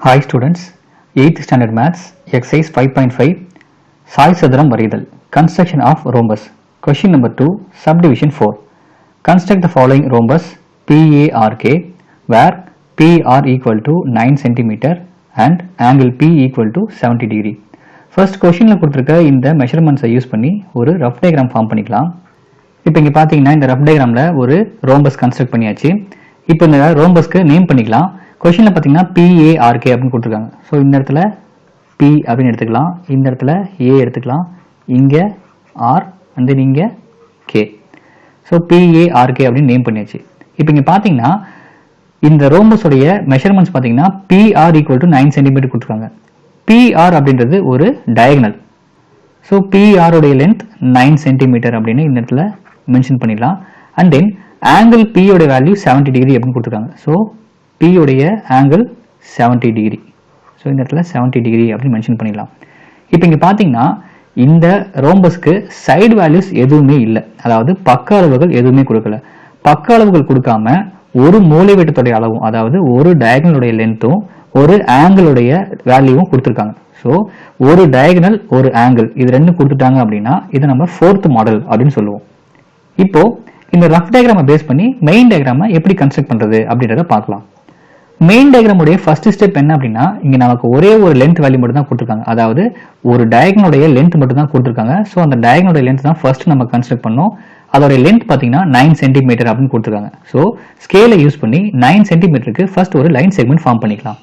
Hi students, 8th standard maths, exercise 5.5, Sai சதுரம் வரைதல், construction of rhombus. Question number 2, subdivision 4. Construct the following rhombus PARK, where PR equal to 9 cm and angle P equal to 70 degree. First questionல கொடுத்திருக்க இந்த measurementsஐ use பண்ணி ஒரு rough diagram form பண்ணிக்கலாம். இப்போ இங்க பாத்தீங்கன்னா இந்த rough diagramல ஒரு rhombus construct பண்ணியாச்சு. இப்போ இந்த rhombusக்கு நேம் பண்ணிக்கலாம். கொஸ்டின்ல பாத்தீங்கன்னா PARK அப்படின்னு கொடுத்துருக்காங்க. ஸோ இந்த இடத்துல P அப்படின்னு எடுத்துக்கலாம், இந்த இடத்துல A எடுத்துக்கலாம், இங்க R அண்ட் தென் இங்க K. ஸோ PARK அப்படின்னு நேம் பண்ணியாச்சு. இப்போ இங்க பாத்தீங்கன்னா இந்த ரோம்பஸோடைய மெஷர்மெண்ட்ஸ் பாத்தீங்கன்னா PR ஈக்குவல் டு 9 சென்டிமீட்டர் கொடுத்துருக்காங்க. PR அப்படின்றது ஒரு டயகனல். ஸோ PR உடைய லென்த் 9 சென்டிமீட்டர் அப்படின்னு இந்த இடத்துல மென்ஷன் பண்ணிடலாம். அண்ட் தென் ஆங்கிள் P உடைய வேல்யூ 70 டிகிரி அப்படின்னு கொடுத்துருக்காங்க. ஸோ P உடைய ஆங்கிள் 70 டிகிரி. ஸோ இந்த இடத்துல 70 டிகிரி அப்படின்னு மென்ஷன் பண்ணிடலாம். இப்போ இங்கே பார்த்தீங்கன்னா இந்த ரோம்பஸ்க்கு சைடு வேல்யூஸ் எதுவுமே இல்லை, அதாவது பக்க அளவுகள் எதுவுமே கொடுக்கல. பக்க அளவுகள் கொடுக்காம ஒரு மூலைவிட்டத்துடைய அளவும், அதாவது ஒரு டயகனலுடைய லென்த்தும் ஒரு ஆங்கிளுடைய வேல்யூவும் கொடுத்துருக்காங்க. ஸோ ஒரு டயகனல் ஒரு ஆங்கிள் இது ரெண்டும் கொடுத்துட்டாங்க அப்படின்னா இதை நம்ம ஃபோர்த் மாடல் அப்படின்னு சொல்லுவோம். இப்போ இந்த ரஃப் டயக்ராமை பேஸ் பண்ணி மெயின் டயக்ராமை எப்படி கன்ஸ்ட்ரக்ட் பண்றது அப்படின்றத பார்க்கலாம். மெயின் டயக்ராமுடைய ஃபர்ஸ்ட் ஸ்டெப் என்ன அப்படின்னா, இங்க நமக்கு ஒரே ஒரு லென்த் வேல்யூ மட்டும் தான் கொடுத்துருக்காங்க, அதாவது ஒரு டயகனுடைய லென்த் மட்டும் தான் கொடுத்துருக்காங்க. ஸோ அந்த டயகனுடைய லென்த் தான் ஃபர்ஸ்ட் நம்ம கன்ஸ்ட்ரக்ட் பண்ணோம். அதோட லென்த் பார்த்தீங்கன்னா 9 சென்டிமீட்டர் அப்படின்னு கொடுத்துருக்காங்க. ஸோ ஸ்கேலை யூஸ் பண்ணி 9 சென்டிமீட்டருக்கு ஃபர்ஸ்ட் ஒரு லைன் செக்மெண்ட் ஃபார்ம் பண்ணிக்கலாம்.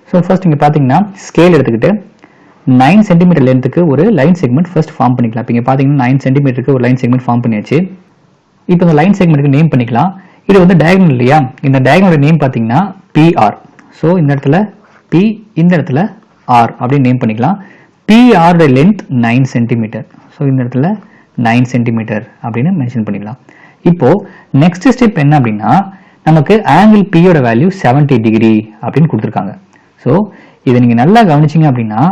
ஸோ ஃபர்ஸ்ட் இங்க பார்த்தீங்கன்னா ஸ்கேல் எடுத்துக்கிட்டு 9 சென்டிமீட்டர் லென்த்துக்கு ஒரு லைன் செக்மெண்ட் ஃபர்ஸ்ட் ஃபார்ம் பண்ணிக்கலாம். இப்போ இங்க பார்த்தீங்கன்னா 9 சென்டிமீட்டருக்கு ஒரு லைன் செக்மெண்ட் ஃபார்ம் பண்ணியாச்சு. இப்போ இந்த லைன் செக்மெண்ட்டுக்கு நேம் பண்ணிக்கலாம். இது வந்து டயகனல் இல்லையா, இந்த டயகனோட நேம் பார்த்தீங்கன்னா PR. ஸோ இந்த இடத்துல P, இந்த இடத்துல R அப்படின்னு நேம் பண்ணிக்கலாம். PR length 9 centimetre. ஸோ இந்த இடத்துல 9 சென்டிமீட்டர் அப்படின்னு மென்ஷன் பண்ணிக்கலாம். இப்போ நெக்ஸ்ட் ஸ்டெப் என்ன அப்படின்னா, நமக்கு ஆங்கிள் P யோட வேல்யூ 70 டிகிரி அப்படின்னு கொடுத்துருக்காங்க. ஸோ இதை நீங்க நல்லா கவனிச்சிங்க அப்படின்னா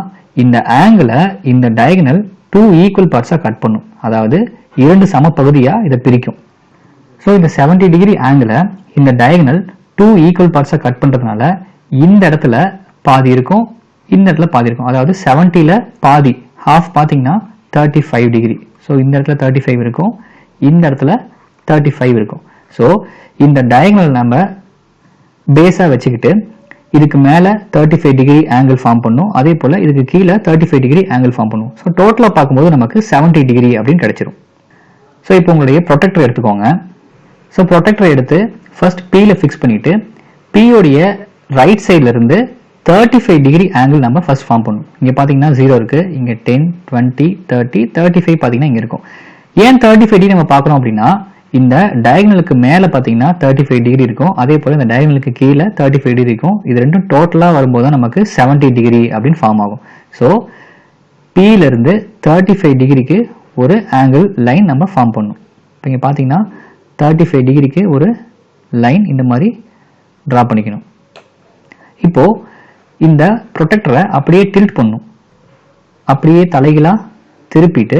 இந்த ஆங்கிளை இந்த டயகனல் 2 ஈக்குவல் பார்ட்ஸாக கட் பண்ணும், அதாவது 2 சம பகுதியாக இதை பிரிக்கும். ஸோ இந்த 70 டிகிரி ஆங்கிளை இந்த டயகனல் 2 ஈக்குவல் பார்ட்ஸாக கட் பண்ணுறதுனால இந்த இடத்துல பாதி இருக்கும், இந்த இடத்துல பாதி இருக்கும். அதாவது 70ல பாதி ஹாஃப் பார்த்தீங்கன்னா 35 டிகிரி. ஸோ இந்த இடத்துல 35 இருக்கும், இந்த இடத்துல 35 இருக்கும். ஸோ இந்த டயகனல் நம்ம பேஸாக வச்சுக்கிட்டு இதுக்கு மேலே 35 டிகிரி ஆங்கிள் ஃபார்ம் பண்ணும், அதே போல் இதுக்கு கீழே 35 டிகிரி ஆங்கிள் ஃபார்ம் பண்ணும். ஸோ டோட்டலாக பார்க்கும்போது நமக்கு 70 டிகிரி அப்படின்னு கிடைச்சிரும். ஸோ இப்போ உங்களுடைய ப்ரொடெக்டர் எடுத்துக்கோங்க. ஸோ ப்ரொடெக்டரை எடுத்து ஃபர்ஸ்ட் Pல ஃபிக்ஸ் பண்ணிட்டு P உடைய ரைட் சைட்ல இருந்து 35 டிகிரி ஆங்கிள் நம்ம ஃபர்ஸ்ட் ஃபார்ம் பண்ணும். இங்க பாத்தீங்கன்னா 0 இருக்கு, இங்க 10, 20, 30, 35 பாத்தீங்கன்னா இங்க இருக்கும். ஏன் 35 டிகிரி நம்ம பார்க்கறோம் அப்படின்னா இந்த டயகனலுக்கு மேல பாத்தீங்கன்னா 35 டிகிரி இருக்கும், அதே போல இந்த டயகனலுக்கு கீழே 35 டிகிரி இருக்கும். இது ரெண்டும் டோட்டலா வரும்போது தான் நமக்கு 70 டிகிரி அப்படின்னு ஃபார்ம் ஆகும். ஸோ Pல இருந்து 35 டிகிரிக்கு ஒரு ஆங்கிள் லைன் நம்ம ஃபார்ம் பண்ணும். இப்போ இங்க பாத்தீங்கன்னா 35 டிகிரிக்கு ஒரு லைன் இந்த மாதிரி டிரா பண்ணிக்கணும். இப்போ இந்த ப்ரொடெக்டரை அப்படியே டில்ட் பண்ணும், அப்படியே தலைகளா திருப்பிட்டு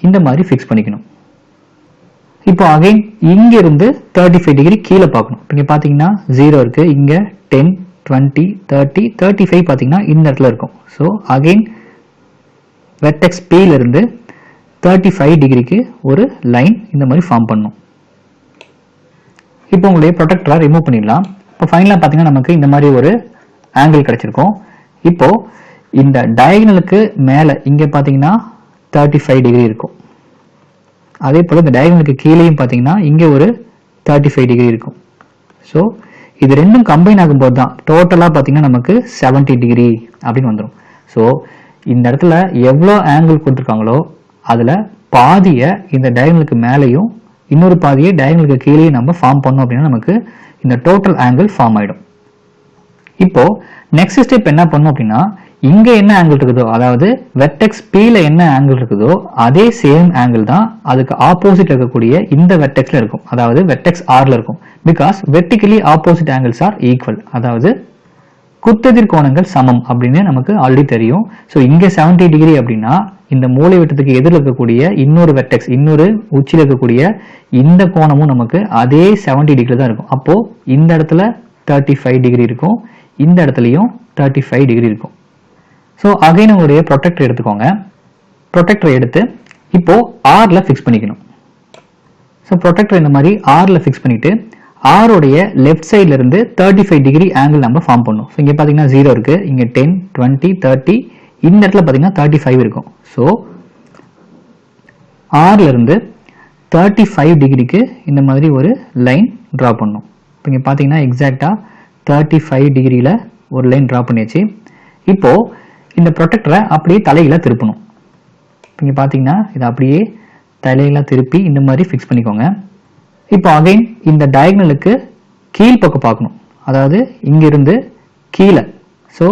இந்த மாதிரி ஃபிக்ஸ் பண்ணிக்கணும். இப்போ அகைன் இங்க இருந்து 35 டிகிரி கீழே பார்க்கணும். இங்க பாத்தீங்கன்னா 0 இருக்கு, இங்க 10, 20, 30, 35 பாத்தீங்கன்னா இந்த இடத்துல இருக்கும். ஸோ அகைன் வெர்டெக்ஸ் Pல இருந்து 35 டிகிரிக்கு ஒரு லைன் இந்த மாதிரி ஃபார்ம் பண்ணும். இப்போ உங்களுடைய ப்ரொடெக்டரை ரிமூவ் பண்ணிடலாம். இப்போ ஃபைனலாக பார்த்தீங்கன்னா நமக்கு இந்த மாதிரி ஒரு ஆங்கிள் கிடைச்சிருக்கும். இப்போ இந்த டயகனலுக்கு மேலே இங்கே பார்த்தீங்கன்னா 35 டிகிரி இருக்கும், அதே போல் இந்த டயகனலுக்கு கீழேயும் பார்த்தீங்கன்னா இங்கே ஒரு 35 டிகிரி இருக்கும். ஸோ இது ரெண்டும் கம்பைன் ஆகும்போது தான் டோட்டலாக பார்த்தீங்கன்னா நமக்கு 70 டிகிரி அப்படின்னு வந்துடும். ஸோ இந்த இடத்துல எவ்வளோ ஆங்கிள் கொடுத்துருக்காங்களோ அதில் பாதியை இந்த டயகனலுக்கு மேலேயும் இன்னொரு பாதியை டயகனலுக்கு கீழே நம்ம ஃபார்ம் பண்ணோம் அப்படின்னா நமக்கு இந்த டோட்டல் ஆங்கிள் ஃபார்ம் ஆயிடும். இப்போ நெக்ஸ்ட் ஸ்டெப் என்ன பண்ணும் அப்படின்னா, இங்க என்ன ஆங்கிள் இருக்குதோ, அதாவது வெர்டெக்ஸ் Pல என்ன ஆங்கிள் இருக்குதோ அதே சேம் ஆங்கிள் தான் அதுக்கு ஆப்போசிட் இருக்கக்கூடிய இந்த வெர்டெக்ஸ்ல இருக்கும், அதாவது வெர்டெக்ஸ் Rல இருக்கும். Because vertically opposite angles R equal, அதாவது குத்தெதிர் கோணங்கள் சமம் அப்படின்னு நமக்கு ஆல்ரெடி தெரியும். ஸோ இங்க 70 டிகிரி அப்படின்னா இந்த மூலை விட்டத்துக்கு எதிரில் இருக்கக்கூடிய இன்னொரு வெர்டெக்ஸ், இன்னொரு உச்சியில் இருக்கக்கூடிய இந்த கோணமும் நமக்கு அதே 70 டிகிரி தான் இருக்கும். அப்போ இந்த இடத்துல 35 டிகிரி இருக்கும், இந்த இடத்துலையும் 35 டிகிரி இருக்கும். ஸோ அகைன் உங்களுடைய ப்ரொடெக்டர் எடுத்துக்கோங்க. ப்ரொடெக்டரை எடுத்து இப்போ ஆரில் ஃபிக்ஸ் பண்ணிக்கணும். ஸோ ப்ரொடெக்டர் இந்த மாதிரி ஆரில் ஃபிக்ஸ் பண்ணிவிட்டு ஆரோடைய லெஃப்ட் சைடில் இருந்து 35 டிகிரி ஆங்கிள் நம்ம ஃபார்ம் பண்ணும். ஸோ இங்கே பார்த்தீங்கன்னா 0 இருக்குது, இங்கே 10, 20, 30, இந்த இடத்துல பார்த்தீங்கன்னா 35 இருக்கும். ஸோ ஆரில் இருந்து 35 டிகிரிக்கு இந்த மாதிரி ஒரு லைன் ட்ரா பண்ணும். இப்போ இங்கே பார்த்தீங்கன்னா எக்ஸாக்டாக 35 டிகிரியில் ஒரு லைன் ட்ரா பண்ணியாச்சு. இப்போது இந்த ப்ரொடெக்டரை அப்படியே தலையில திருப்பணும். இப்போ இங்கே பார்த்தீங்கன்னா இதை அப்படியே தலையில திருப்பி இந்த மாதிரி ஃபிக்ஸ் பண்ணிக்கோங்க. இப்போ அகைன் இந்த டயக்னலுக்கு கீழ்பக்கம் பார்க்கணும், அதாவது இங்கிருந்து கீழே. ஸோ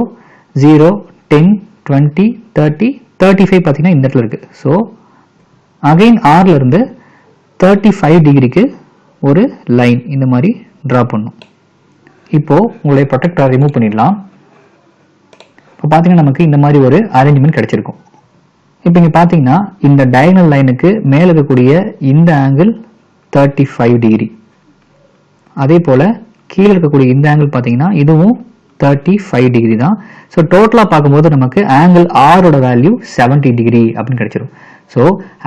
0, 10, 20, 30, 35 பார்த்தீங்கன்னா இந்த இடத்துல இருக்குது. ஸோ அகைன் ஆரில் இருந்து 35 டிகிரிக்கு ஒரு லைன் இந்த மாதிரி ட்ரா பண்ணும். இப்போது உங்களுடைய ப்ரொடெக்டரை ரிமூவ் பண்ணிடலாம். இப்போ பார்த்தீங்கன்னா நமக்கு இந்த மாதிரி ஒரு அரேஞ்ச்மெண்ட் கிடைச்சிருக்கும். இப்போ இங்கே பார்த்தீங்கன்னா இந்த டயகனல் லைனுக்கு மேலே இருக்கக்கூடிய இந்த ஆங்கிள் 35 டிகிரி, அதே போல் கீழே இருக்கக்கூடிய இந்த ஆங்கிள் பார்த்தீங்கன்னா இதுவும் 35 டிகிரி தான். ஸோ டோட்டலாக பார்க்கும்போது நமக்கு ஆங்கிள் ஆரோட வேல்யூ 70 டிகிரி அப்படின்னு கிடைச்சிடும். ஸோ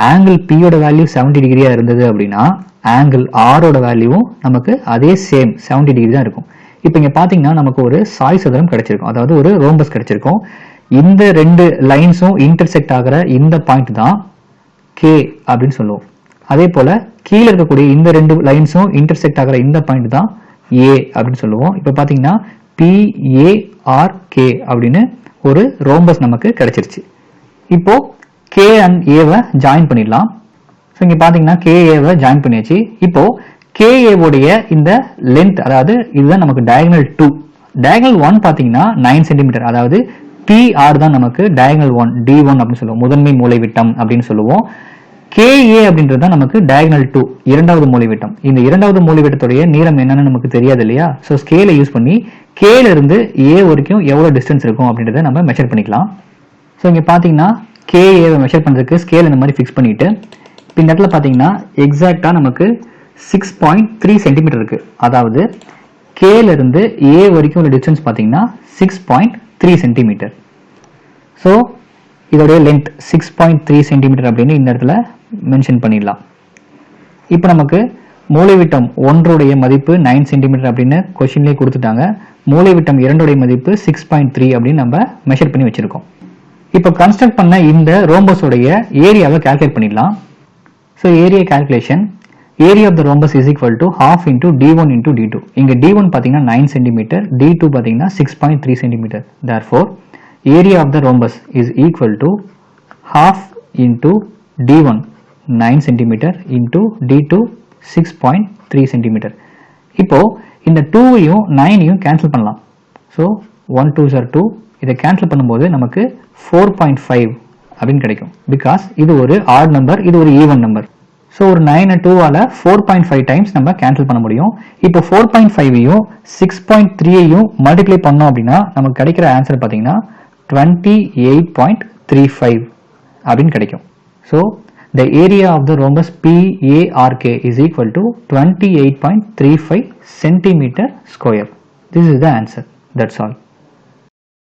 ஆங்கிள் பியோட வேல்யூ 70 டிகிரியாக இருந்தது அப்படின்னா ஆங்கிள் ஆரோட வேல்யூவும் நமக்கு அதே சேம் 70 டிகிரி தான் இருக்கும். இப்போ இங்கே பார்த்தீங்கன்னா நமக்கு ஒரு சாய் சதுரம் கிடைச்சிருக்கும், அதாவது ஒரு ரோம்பஸ் கிடைச்சிருக்கும். இந்த ரெண்டு லைன்ஸும் இன்டர்செக்ட் ஆகிற இந்த பாயிண்ட் தான் கே அப்படின்னு சொல்லுவோம். அதே போல கீழே இருக்கக்கூடிய இந்த ரெண்டு லைன்ஸும் இன்டர்செக்ட் ஆகிற இந்த பாயிண்ட் தான் ஏ அப்படின்னு சொல்லுவோம். இப்போ பார்த்தீங்கன்னா PARK அப்படின்னு ஒரு ரோம்பஸ் நமக்கு கிடைச்சிருச்சு. இப்போ கே அண்ட் ஏவை ஜாயின் பண்ணிடலாம். ஸோ இங்கே பார்த்தீங்கன்னா KAவை ஜாயின் பண்ணியாச்சு. இப்போ KAவுடைய இந்த லென்த், அதாவது இதுதான் நமக்கு டயகனல் 2. டயகனல் 1 பார்த்தீங்கன்னா 9 சென்டிமீட்டர், அதாவது PR தான் நமக்கு டயகனல் 1, D1 அப்படின்னு சொல்லுவோம், முதன்மை மூலைவிட்டம் அப்படின்னு சொல்லுவோம். KA அப்படின்றது தான் நமக்கு டயகனல் 2, இரண்டாவது மூலைவிட்டம். இந்த இரண்டாவது மூலைவிட்டத்துடைய நீளம் என்னன்னு நமக்கு தெரியாது இல்லையா? ஸோ ஸ்கேலை யூஸ் பண்ணி கேல இருந்து A வரைக்கும் எவ்வளோ டிஸ்டன்ஸ் இருக்கும் அப்படின்றத நம்ம மெஷர் பண்ணிக்கலாம். ஸோ இங்கே பார்த்தீங்கன்னா KAவை மெஷர் பண்ணுறதுக்கு ஸ்கேல் இந்த மாதிரி ஃபிக்ஸ் பண்ணிட்டு இந்த இடத்துல பார்த்தீங்கன்னா எக்ஸாக்டாக நமக்கு 6.3 சென்டிமீட்டர் இருக்கு. அதாவது கேல இருந்து A வரைக்கும் உள்ள டிஸ்டன்ஸ் பார்த்தீங்கன்னா 6.3 சென்டிமீட்டர். ஸோ இதோடைய லென்த் 6.3 சென்டிமீட்டர் அப்படின்னு இந்த இடத்துல மென்ஷன் பண்ணிடலாம். இப்போ நமக்கு மூலைவிட்டம் 1 மதிப்பு 9 சென்டிமீட்டர் அப்படின்னு கொஸ்டின்லேயே கொடுத்துட்டாங்க. மூலைவிட்டம் 2 மதிப்பு 6.3 அப்படின்னு நம்ம மெஷர் பண்ணி வச்சிருக்கோம். இப்போ கன்ஸ்ட்ரக்ட் பண்ண இந்த ரோம்பஸோடைய ஏரியாவை கால்குலேட் பண்ணிடலாம். So area calculation, area of the rhombus is equal to half into D1 into D2. இங்கே D1 பார்த்தீங்கன்னா 9 சென்டிமீட்டர், D2 பார்த்தீங்கன்னா 6.3 centimetre. therefore area of the rhombus is equal to half into D1 9 centimetre into D2 6.3 centimetre. இப்போ இந்த 2வையும் 9ஐயும் cancel பண்ணலாம். So 1 2s are 2, இதை cancel பண்ணும்போது நமக்கு 4.5 அப்படின்னு கிடைக்கும். பிகாஸ் இது ஒரு ஆட் நம்பர், இது ஒரு ஈவன் நம்பர். ஸோ ஒரு 9 2ஆல் 4.5 டைம்ஸ் நம்ம கேன்சல் பண்ண முடியும். இப்போ 4.5ஐயும் 6.3ஐயும் மல்டிப்ளை பண்ணோம் அப்படின்னா நமக்கு கிடைக்கிற ஆன்சர் பார்த்தீங்கன்னா 28.35 அப்படின்னு கிடைக்கும். So the area of the rhombus PARK is equal to 28.35 centimeter square. This is the answer. That's all.